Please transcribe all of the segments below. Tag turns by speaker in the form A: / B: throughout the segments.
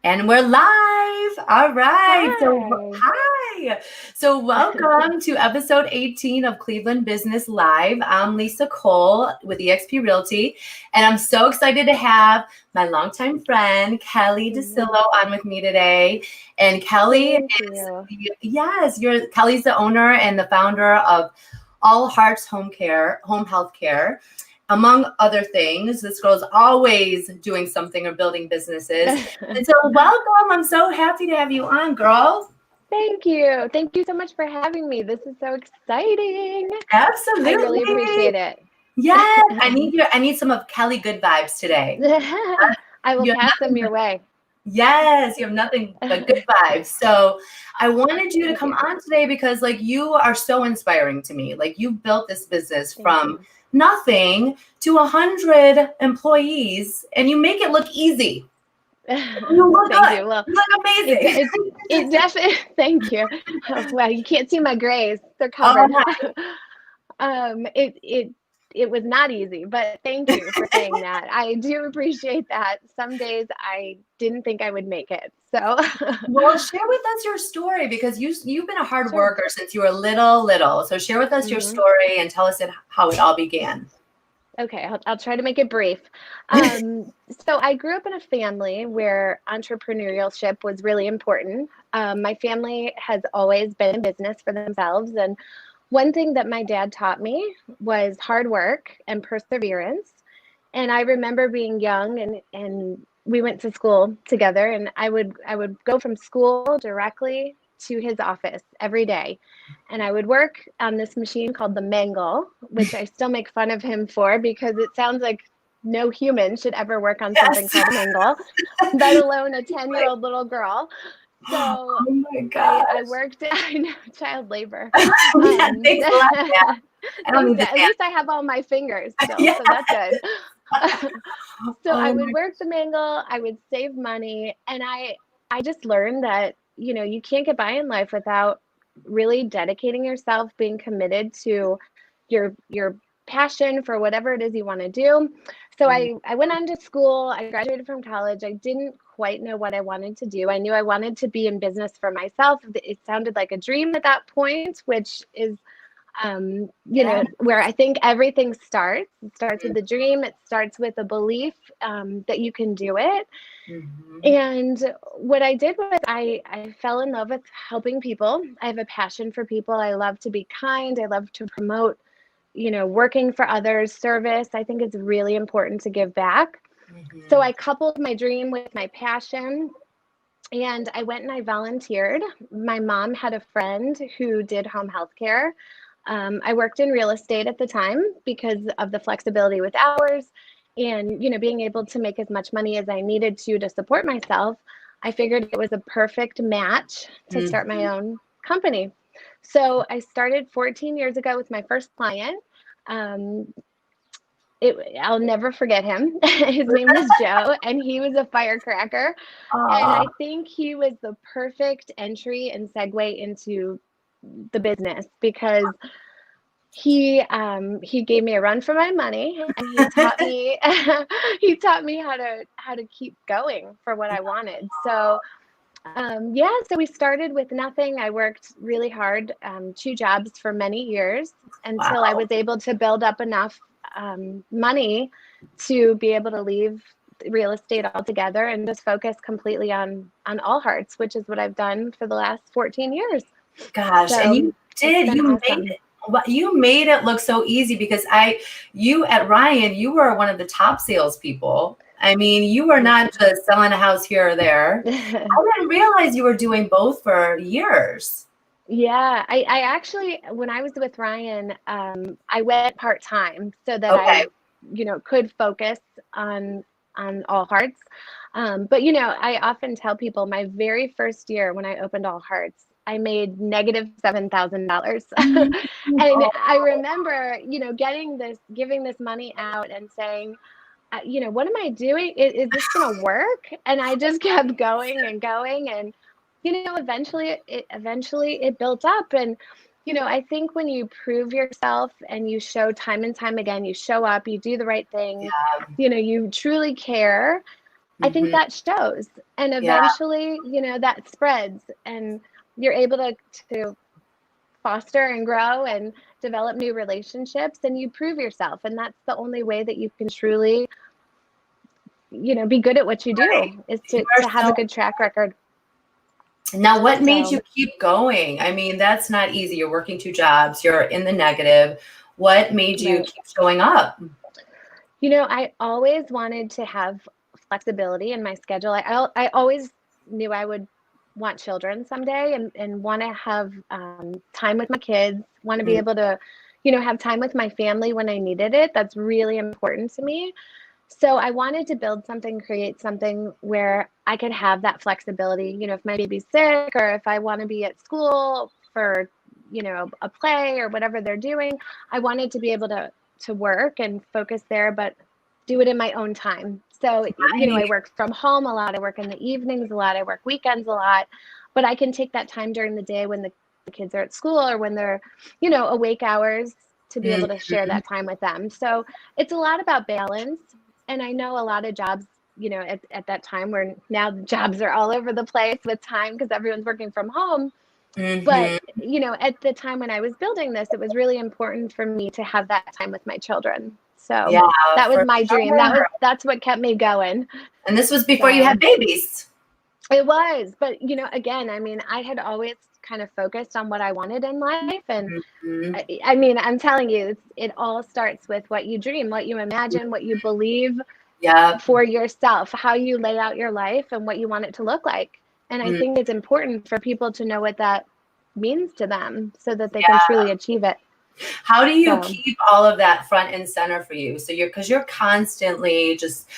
A: And we're live. All right. So,
B: Hi.
A: hi. So, welcome to episode 18 of Cleveland Business Live. I'm Lisa Cole with eXp Realty, and I'm so excited to have my longtime friend, Kelli Dicillo, on with me today. And Kelli Kelli's the owner and the founder of All Hearts Home Health Care. Among other things, this girl's always doing something or building businesses. And so welcome. I'm so happy to have you on, girl.
B: Thank you. Thank you so much for having me. This is so exciting.
A: Absolutely.
B: I really appreciate it.
A: Yes. I need some of Kelli good vibes today.
B: I will pass them your way.
A: Yes, you have nothing but good vibes. So I wanted you to come on today because you are so inspiring to me. You built this business from nothing to 100 employees, and you make it look easy. You look
B: Thank
A: good.
B: you. Well,
A: you look amazing.
B: It definitely. Thank you. Well, you can't see my grays; they're covered. It was not easy, but thank you for saying that. I do appreciate that. Some days I didn't think I would make it. So,
A: well, share with us your story because you've been a hard worker since you were little. So share with us your story and tell us how it all began.
B: Okay, I'll try to make it brief. So I grew up in a family where entrepreneurship was really important. My family has always been in business for themselves, and one thing that my dad taught me was hard work and perseverance. And I remember being young and we went to school together, and I would go from school directly to his office every day. And I would work on this machine called the Mangle, which I still make fun of him for because it sounds like no human should ever work on something called a Mangle, let alone a 10-year-old little girl. So
A: oh my God,
B: I worked, I know, child labor.
A: Yeah, thanks a lot, yeah.
B: At least I have all my fingers still, so that's good. So I would work the Mangle, I would save money, and I just learned that, you can't get by in life without really dedicating yourself, being committed to your passion for whatever it is you want to do. So I went on to school, I graduated from college. I didn't quite know what I wanted to do. I knew I wanted to be in business for myself. It sounded like a dream at that point, which is where I think everything starts. It starts with the dream. It starts with a belief that you can do it. And what I did was I fell in love with helping people. I have a passion for people. I love to be kind. I love to promote, working for others, service. I think it's really important to give back. So I coupled my dream with my passion. And I went and I volunteered. My mom had a friend who did home health care. I worked in real estate at the time because of the flexibility with hours and, being able to make as much money as I needed to support myself. I figured it was a perfect match to start my own company. So I started 14 years ago with my first client. I'll never forget him. His name was Joe, and he was a firecracker. And I think he was the perfect entry and segue into the business because he gave me a run for my money, and he taught me how to keep going for what I wanted. So so we started with nothing. I worked really hard, 2 jobs for many years until I was able to build up enough money to be able to leave real estate altogether and just focus completely on All Hearts, which is what I've done for the last 14 years.
A: Gosh, so, and you made it look so easy because you at Ryan, you were one of the top salespeople. I mean, you were not just selling a house here or there. I didn't realize you were doing both for years.
B: Yeah, I actually, when I was with Ryan, I went part-time so that I, could focus on All Hearts. But, I often tell people my very first year when I opened All Hearts, I made negative $7,000. And I remember, giving this money out and saying, what am I doing? Is this going to work? And I just kept going and going. And, eventually it built up. And, I think when you prove yourself and you show time and time again, you show up, you do the right thing, you truly care, I think that shows. And eventually, that spreads and you're able to foster and grow and develop new relationships, and you prove yourself. And that's the only way that you can truly, be good at what you do, is to have a good track record.
A: Now, what made you keep going? I mean, that's not easy. You're working 2 jobs, you're in the negative. What made you keep showing up?
B: I always wanted to have flexibility in my schedule. I always knew I would want children someday, and want to have time with my kids, want to be able to, have time with my family when I needed it. That's really important to me. So I wanted to build something, create something where I could have that flexibility. If my baby's sick, or if I want to be at school for, a play or whatever they're doing, I wanted to be able to work and focus there, but do it in my own time. So, I work from home a lot. I work in the evenings a lot. I work weekends a lot, but I can take that time during the day when the kids are at school, or when they're, awake hours, to be able to share that time with them. So it's a lot about balance. And I know a lot of jobs, at that time, where now the jobs are all over the place with time because everyone's working from home. But, at the time when I was building this, it was really important for me to have that time with my children. So that was my dream. That's what kept me going.
A: And this was before you had babies.
B: It was. But, again, I mean, I had always kind of focused on what I wanted in life. And I mean, I'm telling you, it all starts with what you dream, what you imagine, what you believe for yourself, how you lay out your life and what you want it to look like. And I think it's important for people to know what that means to them so that they can truly achieve it.
A: How do you keep all of that front and center for you? So because you're constantly just,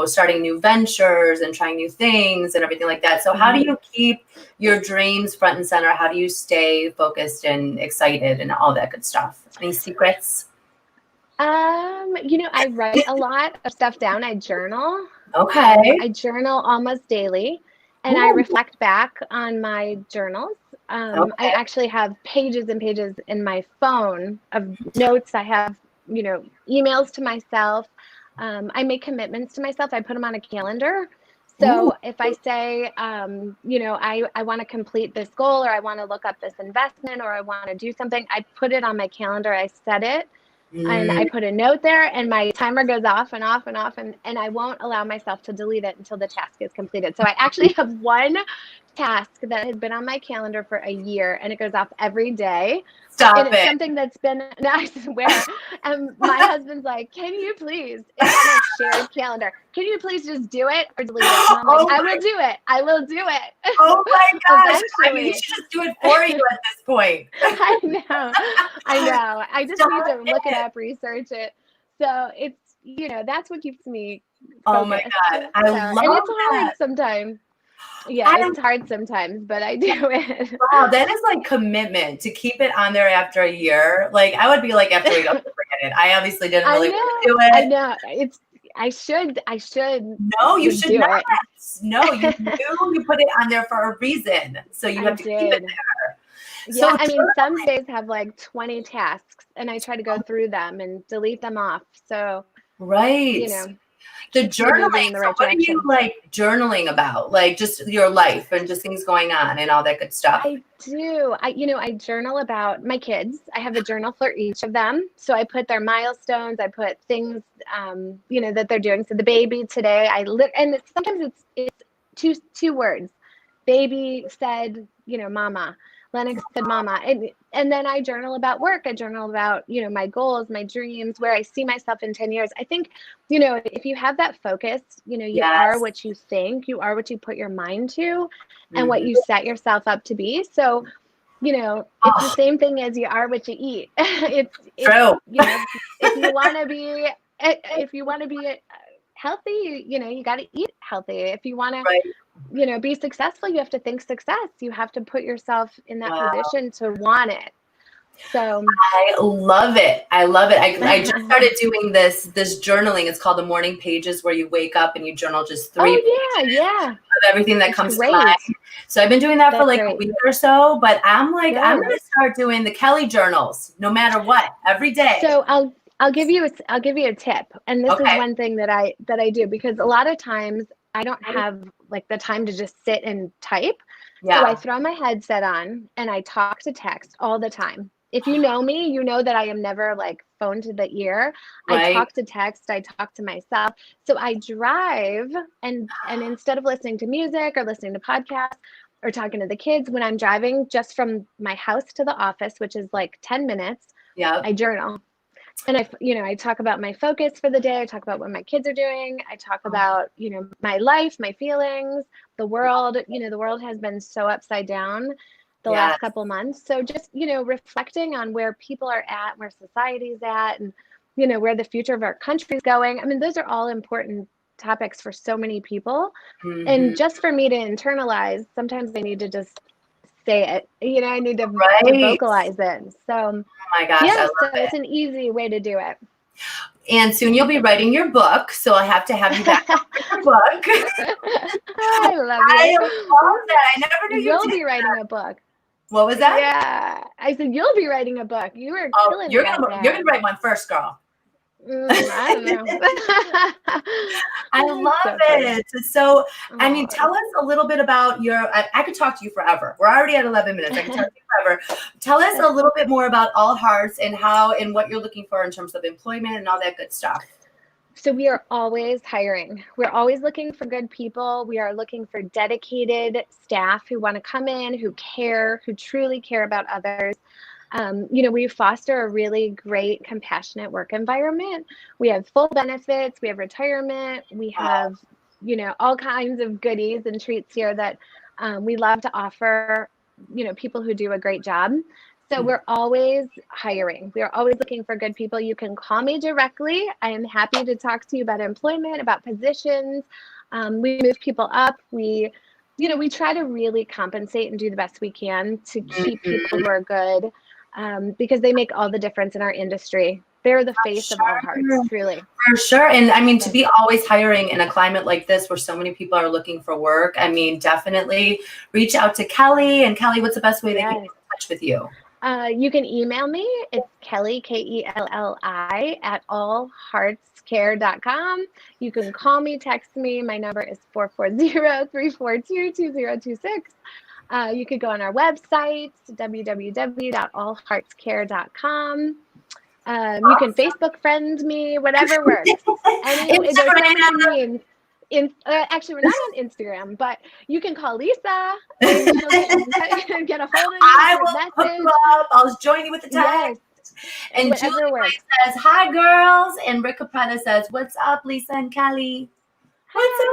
A: starting new ventures and trying new things and everything like that. So how do you keep your dreams front and center? How do you stay focused and excited and all that good stuff? Any secrets?
B: I write a lot of stuff down. I journal.
A: Okay.
B: I journal almost daily, and I reflect back on my journals. I actually have pages and pages in my phone of notes. I have, emails to myself. I make commitments to myself. I put them on a calendar. So if I say, I want to complete this goal, or I want to look up this investment, or I want to do something, I put it on my calendar. I set it. And I put a note there, and my timer goes off and off and off, and I won't allow myself to delete it until the task is completed. So I actually have one task that has been on my calendar for a year, and it goes off every day.
A: Stop
B: it's something that's been, no, I swear. And my husband's like, can you please, it's on a shared calendar, can you please just do it or delete it? And I'm like, I will do it. I will do it.
A: Oh my gosh. I mean, you should just do it for you at this point.
B: I know. I just need to look it up, research it. So it's, that's what keeps me focused.
A: Oh my God. I love
B: and it's hard
A: that.
B: Sometimes. Yeah, it's hard sometimes, but I do it.
A: Wow, that is like commitment to keep it on there after a year. Like, I would be like, after a week, I'll forget it. I obviously didn't really want to do it.
B: I know. I should.
A: No, you should not. No, you put it on there for a reason. So you have to keep it there.
B: Yeah, so I mean, some days have like 20 tasks, and I try to go through them and delete them off. So,
A: the journaling. So what are you like journaling about? Like just your life and just things going on and all that good stuff?
B: I do. I journal about my kids. I have a journal for each of them. So I put their milestones. I put things, that they're doing. So the baby today, and sometimes it's two words. Baby said, mama. Lennox said, mama. And then I journal about work. I journal about, my goals, my dreams, where I see myself in 10 years. I think, if you have that focus, you are what you think, you are what you put your mind to, and what you set yourself up to be. So, it's the same thing as you are what you eat. It's
A: true.
B: If you want to be healthy, you got to eat healthy. If you want to, be successful, you have to think success. You have to put yourself in that position to want it. So
A: I love it. I just started doing this journaling. It's called the morning pages, where you wake up and you journal just 3 pages of everything that comes to mind. So I've been doing that for like a week or so, but I'm like, I'm going to start doing the Kelli journals no matter what, every day.
B: So I'll give you a tip. And this is one thing that I do, because a lot of times I don't have like the time to just sit and type.
A: Yeah.
B: So I throw my headset on and I talk to text all the time. If you know me, you know that I am never like phone to the ear.
A: Right.
B: I talk to text, I talk to myself. So I drive and instead of listening to music or listening to podcasts or talking to the kids, when I'm driving just from my house to the office, which is like 10 minutes, I journal. And I talk about my focus for the day. I talk about what my kids are doing. I talk about, my life, my feelings, the world. The world has been so upside down the last couple months. So just, reflecting on where people are at, where society's at, and, where the future of our country is going. I mean, those are all important topics for so many people.
A: Mm-hmm.
B: And just for me to internalize, sometimes I need to just say it. I need to vocalize it. So,
A: oh my gosh, I love it.
B: It's an easy way to do it.
A: And soon you'll be writing your book, so I have to have you back for your book.
B: I love
A: that. I never knew
B: you'll be writing a book.
A: What was that?
B: Yeah, I said you'll be writing a book. You were killing
A: you're gonna write one first, girl.
B: I don't know.
A: I love it. So, I mean, tell us a little bit about I could talk to you forever. We're already at 11 minutes. I can talk to you forever. Tell us a little bit more about All Hearts and how and what you're looking for in terms of employment and all that good stuff.
B: So we are always hiring. We're always looking for good people. We are looking for dedicated staff who want to come in, who care, who truly care about others. We foster a really great, compassionate work environment. We have full benefits. We have retirement. We have, all kinds of goodies and treats here that we love to offer, people who do a great job. So we're always hiring. We are always looking for good people. You can call me directly. I am happy to talk to you about employment, about positions. We move people up. We try to really compensate and do the best we can to keep people who are good. Because they make all the difference in our industry. They're the face of All Hearts, truly.
A: For sure. And I mean, to be always hiring in a climate like this where so many people are looking for work, I mean, definitely reach out to Kelli. And Kelli, what's the best way they can get in touch with you?
B: You can email me. It's Kelli, Kelli, at allheartscare.com. You can call me, text me. My number is 440-342-2026. You could go on our website, www.allheartscare.com. You can Facebook friend me, whatever works. There's so many means. Actually, we're not on Instagram, but you can call Lisa and get a hold of me.
A: I will hook you up. I'll join you with the text.
B: Yes.
A: And Julie says, "Hi, girls." And Rick Capretta says, "What's up, Lisa and Kelli?" What's up?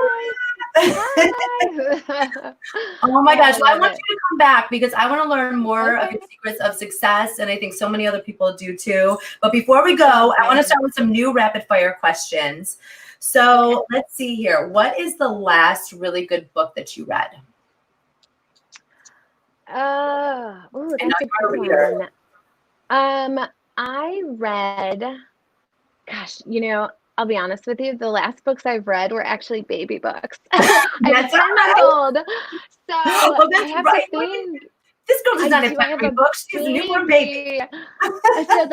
A: Oh my gosh. Well, I want you to come back because I want to learn more of your secrets of success. And I think so many other people do too. But before we go, I want to start with some new rapid fire questions. So let's see here. What is the last really good book that you read?
B: That's a good one. I read, gosh, I'll be honest with you. The last books I've read were actually baby books. I'm 10 months old. So I have to think.
A: This girl does not have baby books. She's a newborn baby.
B: So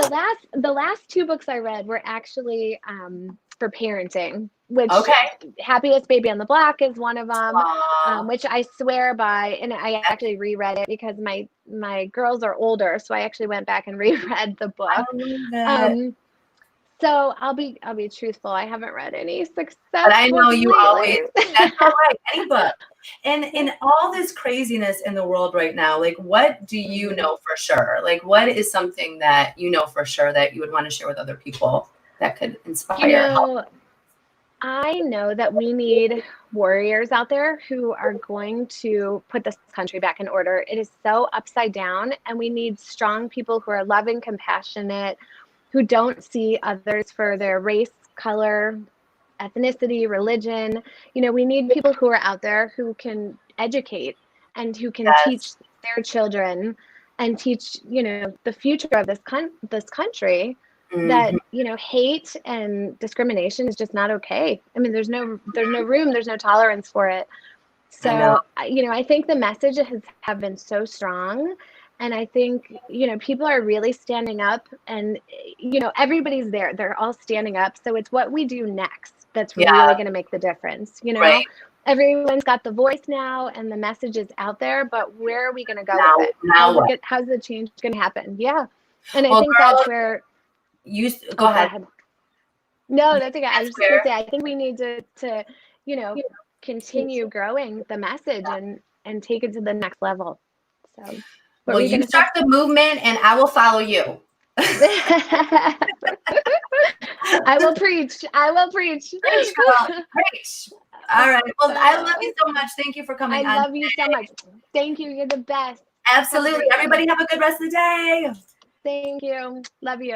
B: the last two books I read were actually for parenting, which Happiest Baby on the Block is one of them, which I swear by. And I actually reread it because my girls are older. So I actually went back and reread the book. So I'll be truthful. I haven't read any success. But
A: I know you always. That's all right. Any book. And in all this craziness in the world right now, like, what do you know for sure? Like, what is something that you know for sure that you would want to share with other people that could inspire?
B: I know that we need warriors out there who are going to put this country back in order. It is so upside down, and we need strong people who are loving, compassionate, who don't see others for their race, color, ethnicity, religion. We need people who are out there who can educate and who can teach their children and teach, the future of this country that, hate and discrimination is just not okay. I mean, there's no room, there's no tolerance for it. So, I think the messages have been so strong. And I think, people are really standing up and, everybody's there. They're all standing up. So it's what we do next that's really going to make the difference. everyone's got the voice now and the message is out there, but where are we going to go with it? How's the change going to happen? Yeah. And I think that's where
A: you go ahead.
B: No, that's okay. I was just going to say, I think we need to, you know, continue growing the message and take it to the next level. So,
A: well, you start the movement and I will follow you.
B: I will preach. Preach,
A: girl. Preach. All right. Well, I love you so much. Thank you for coming on.
B: I love you so much. Thank you. You're the best.
A: Absolutely. Everybody have a good rest of the day.
B: Thank you. Love you.